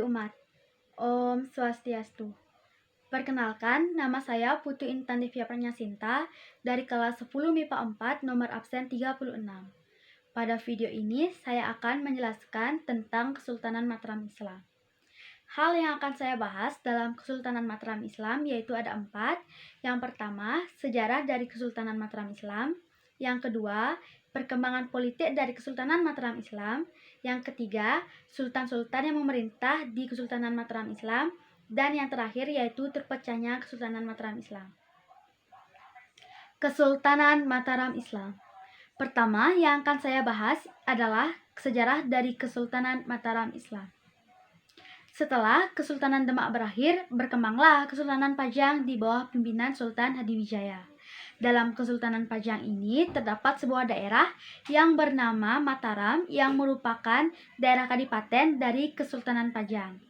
umat. Om Swastiastu. Perkenalkan, nama saya Putu Intan Devia Pranyasinta dari kelas 10 MIPA 4 nomor absen 36. Pada video ini saya akan menjelaskan tentang Kesultanan Mataram Islam. Hal yang akan saya bahas dalam Kesultanan Mataram Islam yaitu ada 4. Yang pertama, sejarah dari Kesultanan Mataram Islam. Yang kedua, perkembangan politik dari Kesultanan Mataram Islam. Yang ketiga, sultan-sultan yang memerintah di Kesultanan Mataram Islam. Dan yang terakhir yaitu terpecahnya Kesultanan Mataram Islam. Kesultanan Mataram Islam. Pertama yang akan saya bahas adalah sejarah dari Kesultanan Mataram Islam. Setelah Kesultanan Demak berakhir, berkembanglah Kesultanan Pajang di bawah pimpinan Sultan Hadiwijaya. Dalam Kesultanan Pajang ini terdapat sebuah daerah yang bernama Mataram yang merupakan daerah kadipaten dari Kesultanan Pajang.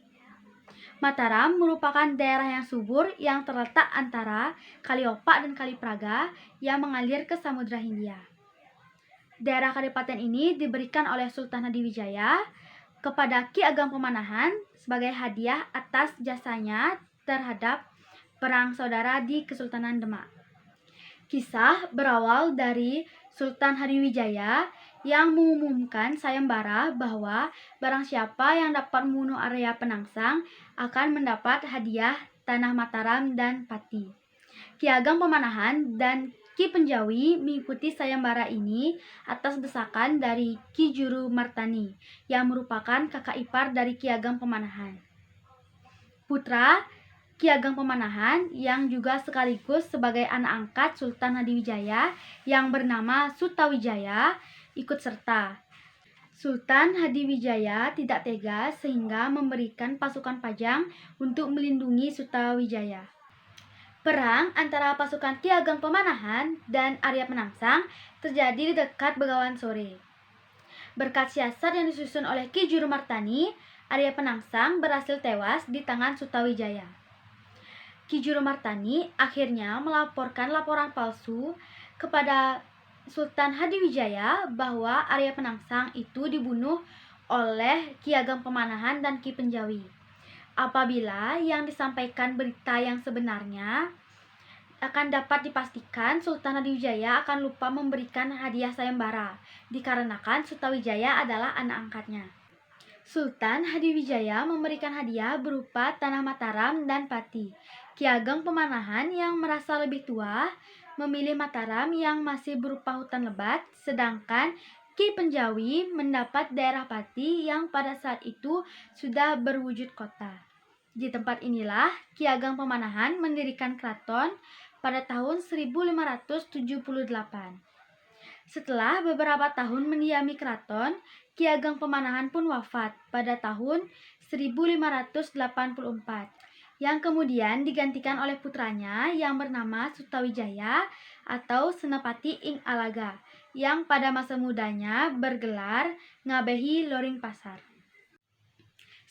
Mataram merupakan daerah yang subur yang terletak antara Kali Opak dan Kali Praga yang mengalir ke Samudra Hindia. Daerah kadipaten ini diberikan oleh Sultan Hadiwijaya kepada Ki Ageng Pemanahan sebagai hadiah atas jasanya terhadap perang saudara di Kesultanan Demak. Kisah berawal dari Sultan Hadiwijaya yang mengumumkan sayembara bahwa barang siapa yang dapat membunuh Arya Penangsang akan mendapat hadiah tanah Mataram dan Pati. Ki Ageng Pemanahan dan Ki Penjawi mengikuti sayembara ini atas desakan dari Ki Juru Martani yang merupakan kakak ipar dari Ki Ageng Pemanahan. Putra Ki Ageng Pemanahan yang juga sekaligus sebagai anak angkat Sultan Hadiwijaya yang bernama Sutawijaya ikut serta. Sultan Hadiwijaya tidak tega sehingga memberikan pasukan Pajang untuk melindungi Sutawijaya. Perang antara pasukan Ki Ageng Pemanahan dan Arya Penangsang terjadi di dekat Begawan Sore. Berkat siasat yang disusun oleh Ki Juru Martani, Arya Penangsang berhasil tewas di tangan Sutawijaya. Ki Juru Martani akhirnya melaporkan laporan palsu kepada Sultan Hadiwijaya bahwa Arya Penangsang itu dibunuh oleh Ki Ageng Pemanahan dan Ki Penjawi. Apabila yang disampaikan berita yang sebenarnya, akan dapat dipastikan Sultan Hadiwijaya akan lupa memberikan hadiah sayembara, dikarenakan Sutawijaya adalah anak angkatnya. Sultan Hadiwijaya memberikan hadiah berupa tanah Mataram dan Pati. Ki Ageng Pemanahan yang merasa lebih tua memilih Mataram yang masih berupa hutan lebat, sedangkan Ki Penjawi mendapat daerah Pati yang pada saat itu sudah berwujud kota. Di tempat inilah Ki Ageng Pemanahan mendirikan keraton pada tahun 1578. Setelah beberapa tahun mendiami keraton, Ki Ageng Pemanahan pun wafat pada tahun 1584, yang kemudian digantikan oleh putranya yang bernama Sutawijaya atau Senapati Ing Alaga, yang pada masa mudanya bergelar Ngabehi Loring Pasar.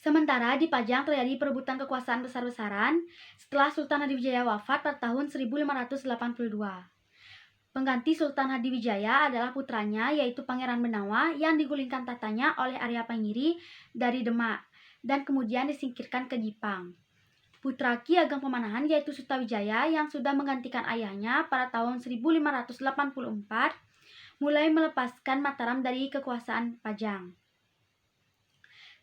Sementara di Pajang terjadi perebutan kekuasaan besar-besaran setelah Sultan Hadiwijaya wafat pada tahun 1582. Pengganti Sultan Hadiwijaya adalah putranya yaitu Pangeran Benawa yang digulingkan tatanya oleh Arya Pangiri dari Demak dan kemudian disingkirkan ke Jipang. Putra Ki Ageng Pemanahan yaitu Sutawijaya yang sudah menggantikan ayahnya pada tahun 1584 mulai melepaskan Mataram dari kekuasaan Pajang.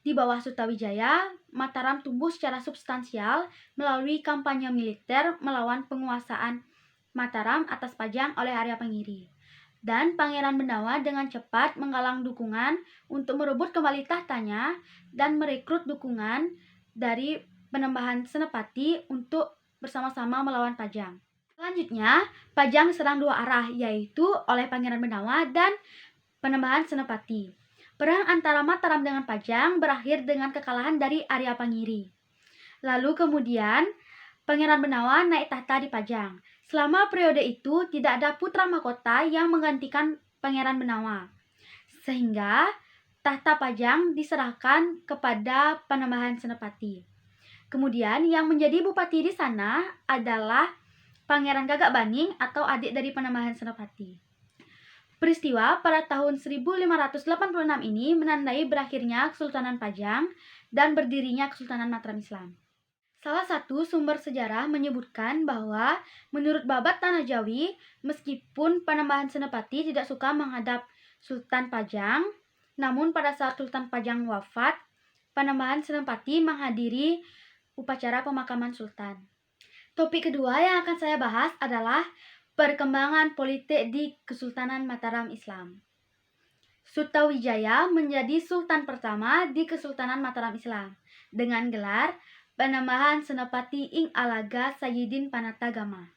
Di bawah Sutawijaya, Mataram tumbuh secara substansial melalui kampanye militer melawan penguasaan Mataram atas Pajang oleh Arya Pangiri. Dan Pangeran Benawa dengan cepat menggalang dukungan untuk merebut kembali tahtanya dan merekrut dukungan dari Penembahan Senapati untuk bersama-sama melawan Pajang. Selanjutnya, Pajang diserang dua arah, yaitu oleh Pangeran Benawa dan Penembahan Senapati. Perang antara Mataram dengan Pajang berakhir dengan kekalahan dari Arya Pangiri. Lalu kemudian Pangeran Benawa naik tahta di Pajang. Selama periode itu tidak ada putra mahkota yang menggantikan Pangeran Benawa, sehingga tahta Pajang diserahkan kepada Penembahan Senapati. Kemudian yang menjadi bupati di sana adalah Pangeran Gagak Baning atau adik dari Penembahan Senapati. Peristiwa pada tahun 1586 ini menandai berakhirnya Kesultanan Pajang dan berdirinya Kesultanan Mataram Islam. Salah satu sumber sejarah menyebutkan bahwa menurut Babat Tanah Jawi, meskipun Panembahan Senapati tidak suka menghadap Sultan Pajang, namun pada saat Sultan Pajang wafat, Panembahan Senapati menghadiri upacara pemakaman Sultan. Topik kedua yang akan saya bahas adalah perkembangan politik di Kesultanan Mataram Islam. Sutawijaya menjadi sultan pertama di Kesultanan Mataram Islam dengan gelar Panembahan Senapati Ing Alaga Sayyidin Panatagama.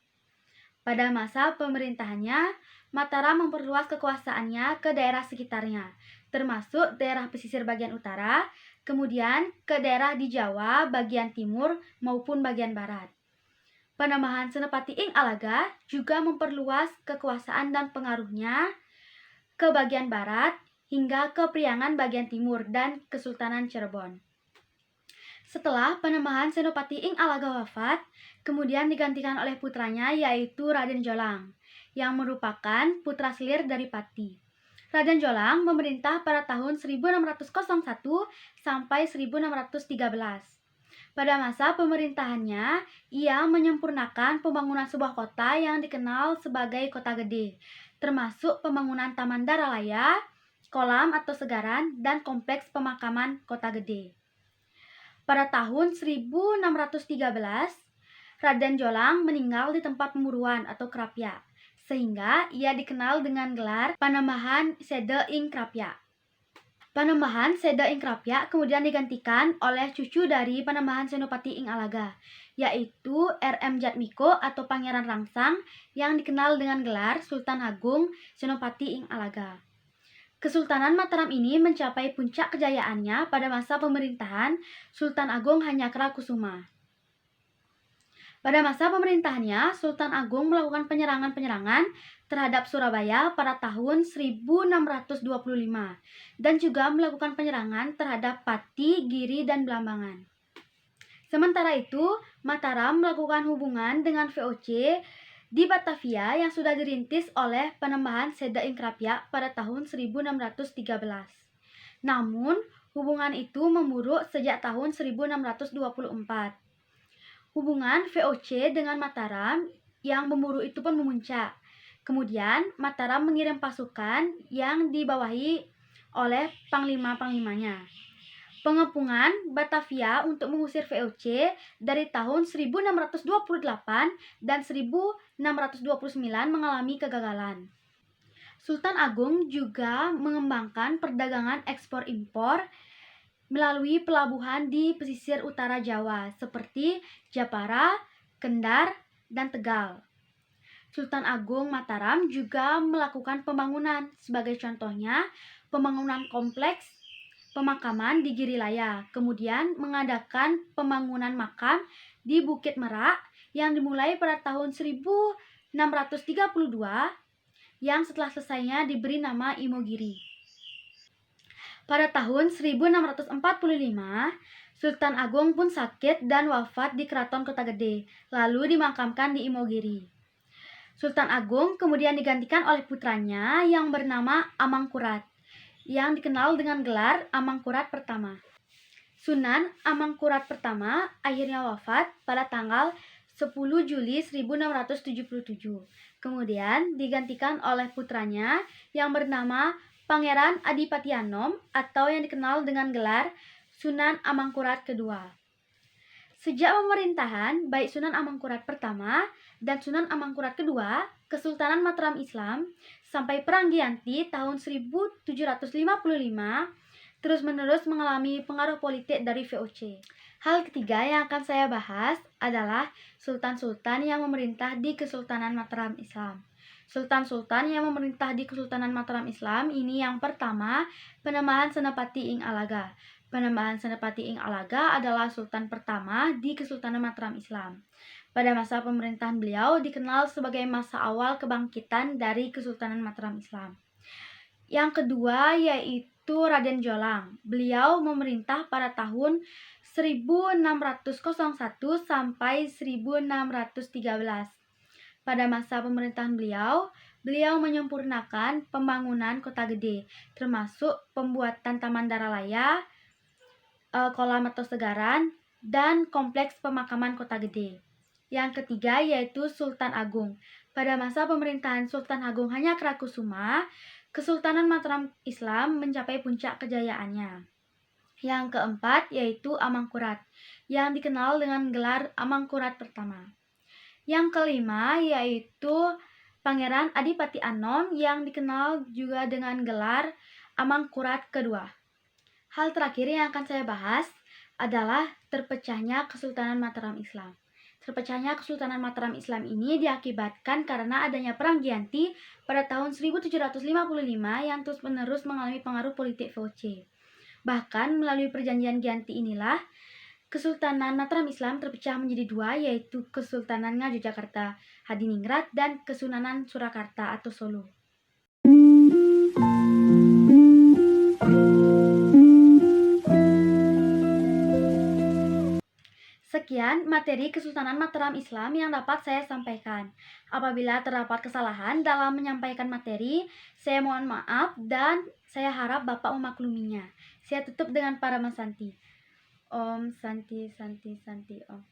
Pada masa pemerintahannya, Mataram memperluas kekuasaannya ke daerah sekitarnya, termasuk daerah pesisir bagian utara, kemudian ke daerah di Jawa bagian timur maupun bagian barat. Panembahan Senapati Ing Alaga juga memperluas kekuasaan dan pengaruhnya ke bagian barat hingga ke Priangan bagian timur dan Kesultanan Cirebon. Setelah Panembahan Senopati Ing Alaga wafat, kemudian digantikan oleh putranya yaitu Raden Jolang, yang merupakan putra selir dari Pati. Raden Jolang memerintah pada tahun 1601 sampai 1613. Pada masa pemerintahannya, ia menyempurnakan pembangunan sebuah kota yang dikenal sebagai Kota Gede, termasuk pembangunan Taman Daralaya, kolam atau segaran, dan kompleks pemakaman Kota Gede. Pada tahun 1613, Raden Jolang meninggal di tempat pemburuan atau Krapya, sehingga ia dikenal dengan gelar Panembahan Sede Ing Krapya. Panembahan Sede Ing Krapya kemudian digantikan oleh cucu dari Panembahan Senopati Ing Alaga, yaitu R.M. Jatmiko atau Pangeran Rangsang yang dikenal dengan gelar Sultan Agung Senopati Ing Alaga. Kesultanan Mataram ini mencapai puncak kejayaannya pada masa pemerintahan Sultan Agung Hanyakra-Kusuma. Pada masa pemerintahannya, Sultan Agung melakukan penyerangan-penyerangan terhadap Surabaya pada tahun 1625 dan juga melakukan penyerangan terhadap Pati, Giri, dan Blambangan. Sementara itu, Mataram melakukan hubungan dengan VOC di Batavia yang sudah dirintis oleh Panembahan Sede Ing Krapya pada tahun 1613. Namun, hubungan itu memburuk sejak tahun 1624. Hubungan VOC dengan Mataram yang memburuk itu pun memuncak. Kemudian, Mataram mengirim pasukan yang dibawahi oleh panglima-panglimanya. Pengepungan Batavia untuk mengusir VOC dari tahun 1628 dan 1629 mengalami kegagalan. Sultan Agung juga mengembangkan perdagangan ekspor-impor melalui pelabuhan di pesisir utara Jawa seperti Japara, Kendar, dan Tegal. Sultan Agung Mataram juga melakukan pembangunan, sebagai contohnya pembangunan kompleks pemakaman di Girilaya, kemudian mengadakan pembangunan makam di Bukit Merak yang dimulai pada tahun 1632 yang setelah selesainya diberi nama Imogiri. Pada tahun 1645, Sultan Agung pun sakit dan wafat di Keraton Kota Gede, lalu dimakamkan di Imogiri. Sultan Agung kemudian digantikan oleh putranya yang bernama Amangkurat, yang dikenal dengan gelar Amangkurat Pertama. Sunan Amangkurat Pertama akhirnya wafat pada tanggal 10 Juli 1677. Kemudian digantikan oleh putranya yang bernama Pangeran Adipati Anom atau yang dikenal dengan gelar Sunan Amangkurat Kedua. Sejak pemerintahan baik Sunan Amangkurat Pertama dan Sunan Amangkurat Kedua, Kesultanan Mataram Islam sampai Perang Giyanti tahun 1755 terus-menerus mengalami pengaruh politik dari VOC. Hal ketiga yang akan saya bahas adalah sultan-sultan yang memerintah di Kesultanan Mataram Islam. Sultan-sultan yang memerintah di Kesultanan Mataram Islam ini yang pertama, Panembahan Senapati Ing Alaga. Panembahan Senapati Ing Alaga adalah sultan pertama di Kesultanan Mataram Islam. Pada masa pemerintahan beliau dikenal sebagai masa awal kebangkitan dari Kesultanan Mataram Islam. Yang kedua yaitu Raden Jolang. Beliau memerintah pada tahun 1601 sampai 1613. Pada masa pemerintahan beliau menyempurnakan pembangunan Kota Gede, termasuk pembuatan Taman Daralaya, kolam atau segaran, dan kompleks pemakaman Kota Gede. Yang ketiga yaitu Sultan Agung. Pada masa pemerintahan Sultan Agung Hanyakarakusuma, Kesultanan Mataram Islam mencapai puncak kejayaannya. Yang keempat yaitu Amangkurat, yang dikenal dengan gelar Amangkurat pertama. Yang kelima yaitu Pangeran Adipati Anom, yang dikenal juga dengan gelar Amangkurat kedua. Hal terakhir yang akan saya bahas adalah terpecahnya Kesultanan Mataram Islam. Terpecahnya Kesultanan Mataram Islam ini diakibatkan karena adanya Perang Giyanti pada tahun 1755 yang terus-menerus mengalami pengaruh politik VOC. Bahkan melalui perjanjian Giyanti inilah Kesultanan Mataram Islam terpecah menjadi dua, yaitu Kesultanan Ngayogyakarta Hadiningrat dan Kesunanan Surakarta atau Solo. Sekian materi Kesultanan Mataram Islam yang dapat saya sampaikan. Apabila terdapat kesalahan dalam menyampaikan materi, saya mohon maaf dan saya harap Bapak memakluminya. Saya tutup dengan Parama Santi. Om Santi Santi Santi Om.